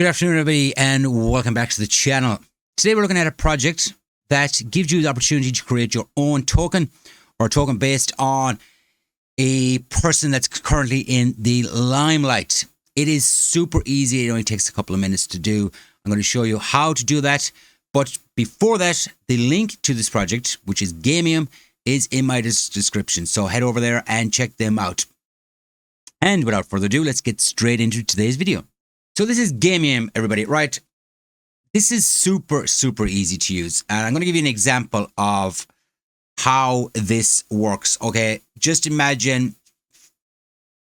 Good afternoon, everybody, and welcome back to the channel. Today we're looking at a project that gives you the opportunity to create your own token, or a token based on a person that's currently in the limelight. It is super easy. It only takes a couple of minutes to do. I'm going to show you how to do that. But before that, the link to this project, which is Gamium, is in my description. So head over there and check them out. And without further ado, let's get straight into today's video. So this is Gamium, everybody, right? This is super easy to use. And I'm going to give you an example of how this works, okay? Just imagine,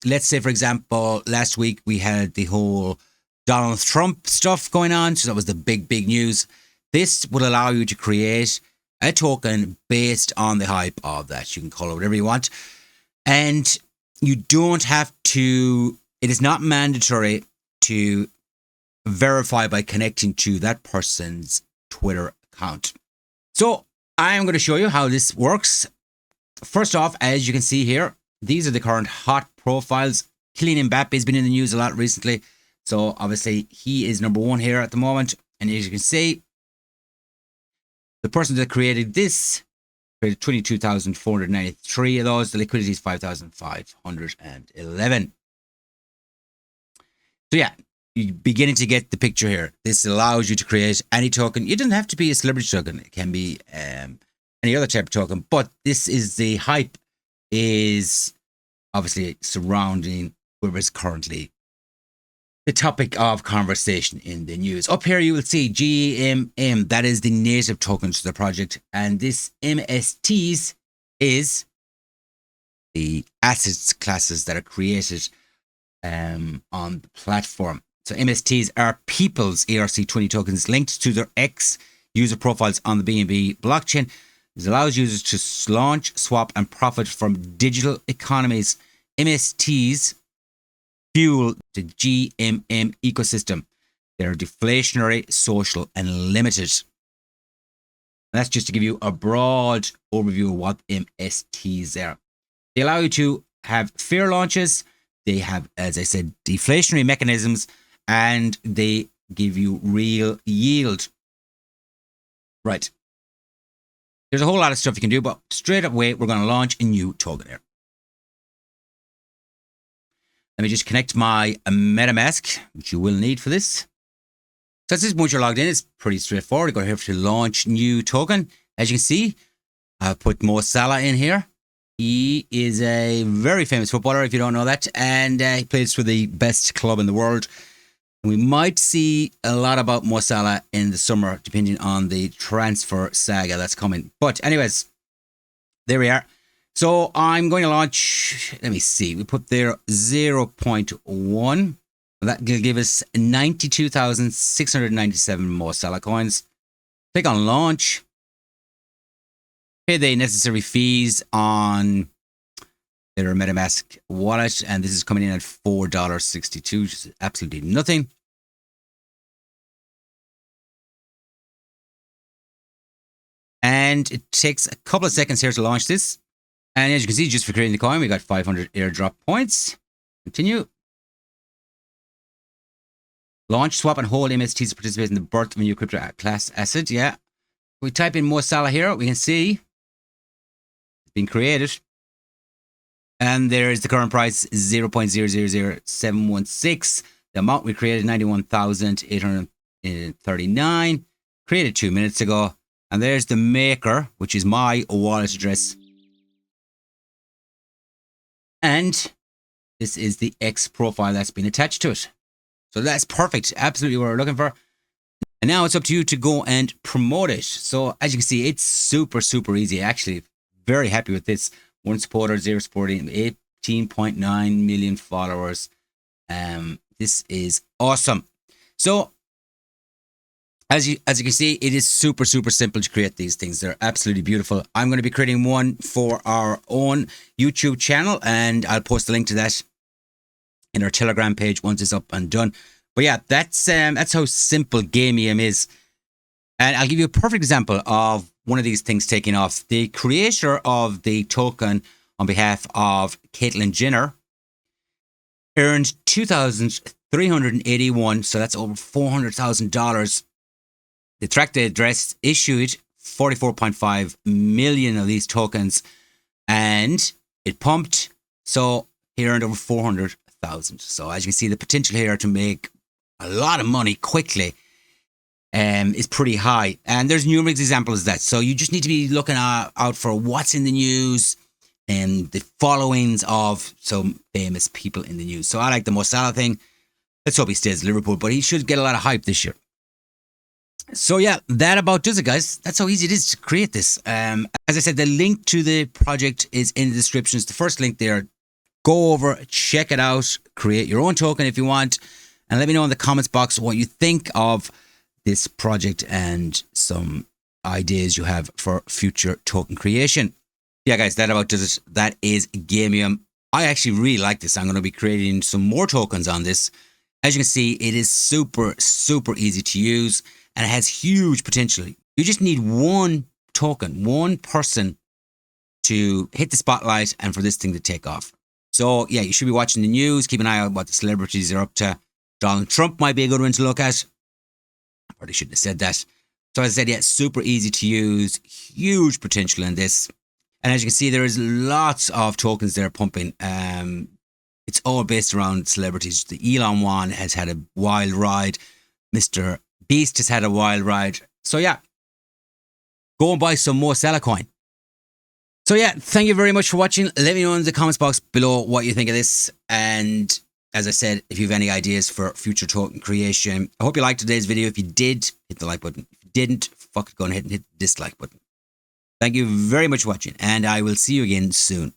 let's say, for example, last week we had the whole Donald Trump stuff going on. So that was the big news. This will allow you to create a token based on the hype of that. You can call it whatever you want. And you don't have to, it is not mandatory to verify by connecting to that person's Twitter account. So I'm going to show you how this works. First off, as you can see here, these are the current hot profiles. Kylian Mbappe has been in the news a lot recently. So obviously he is number one here at the moment. And as you can see, the person that created this created 22,493 of those. The liquidity is 5,511. So yeah, you're beginning to get the picture here. This allows you to create any token. It doesn't have to be a celebrity token. It can be any other type of token. But this is the hype is obviously surrounding whoever is currently the topic of conversation in the news. Up here you will see GMM. That is the native token to the project. And this MSTs is the assets classes that are created on the platform. So MSTs are people's ERC20 tokens linked to their X user profiles on the BNB blockchain. This allows users to launch, swap, and profit from digital economies. MSTs fuel the GMM ecosystem. They're deflationary, social, and limited. And that's just to give you a broad overview of what MSTs are. They allow you to have fair launches. They have, as I said, deflationary mechanisms, and they give you real yield. Right. There's a whole lot of stuff you can do, but straight away, we're going to launch a new token here. Let me just connect my MetaMask, which you will need for this. So this is once you're logged in, it's pretty straightforward. You go here to launch new token. As you can see, I've put Mo Salah in here. He is a very famous footballer, if you don't know that, and he plays for the best club in the world. And we might see a lot about Mo Salah in the summer, depending on the transfer saga that's coming. But anyways, there we are. So I'm going to launch, let me see, we put there 0.1. That will give us 92,697 Mo Salah coins. Click on launch. Pay the necessary fees on their MetaMask wallet, and this is coming in at $4.62, which is absolutely nothing. And it takes a couple of seconds here to launch this. And as you can see, just for creating the coin, we got 500 airdrop points. Continue. Launch, swap, and hold MSTs to participate in the birth of a new crypto class asset. Yeah. We type in Mo Salah here, we can see been created, and there is the current price 0.000716. The amount we created 91,839, created 2 minutes ago, and there's the maker, which is my wallet address, and this is the X profile that's been attached to it. So that's perfect, absolutely what we're looking for. And now it's up to you to go and promote it. So as you can see, it's super easy. Actually, very happy with this. 1 supporter, 0 supporting, 18.9 million followers. This is awesome. So as you can see, it is super simple to create these things. They're absolutely beautiful. I'm going to be creating one for our own YouTube channel, and I'll post the link to that in our Telegram page once it's up and done. But yeah, that's how simple Gamium is. And I'll give you a perfect example of one of these things taking off. The creator of the token on behalf of Caitlyn Jenner earned 381. So that's over $400,000. The track the address issued 44.5 million of these tokens, and it pumped. So he earned over 400,000. So as you can see, the potential here to make a lot of money quickly is pretty high. And there's numerous examples of that. So you just need to be looking out for what's in the news and the followings of some famous people in the news. So I like the Mo Salah thing. Let's hope he stays at Liverpool, but he should get a lot of hype this year. So yeah, that about does it, guys. That's how easy it is to create this. As I said, the link to the project is in the description. It's the first link there. Go over, check it out, create your own token if you want, and let me know in the comments box what you think of this project and some ideas you have for future token creation. Yeah, guys, that about does it. That is Gamium. I actually really like this. I'm going to be creating some more tokens on this. As you can see, it is super, super easy to use, and it has huge potential. You just need one token, one person to hit the spotlight and for this thing to take off. So yeah, you should be watching the news. Keep an eye on what the celebrities are up to. Donald Trump might be a good one to look at. I probably shouldn't have said that. So as I said, yeah, super easy to use, huge potential in this. And as you can see, there is lots of tokens there pumping. It's all based around celebrities. The Elon one has had a wild ride. Mr. Beast has had a wild ride. So yeah, go and buy some Mo Salah coin. So yeah, thank you very much for watching. Let me know in the comments box below what you think of this. And as I said, if you have any ideas for future token creation, I hope you liked today's video. If you did, hit the like button. If you didn't, fuck it, go ahead and hit the dislike button. Thank you very much for watching, and I will see you again soon.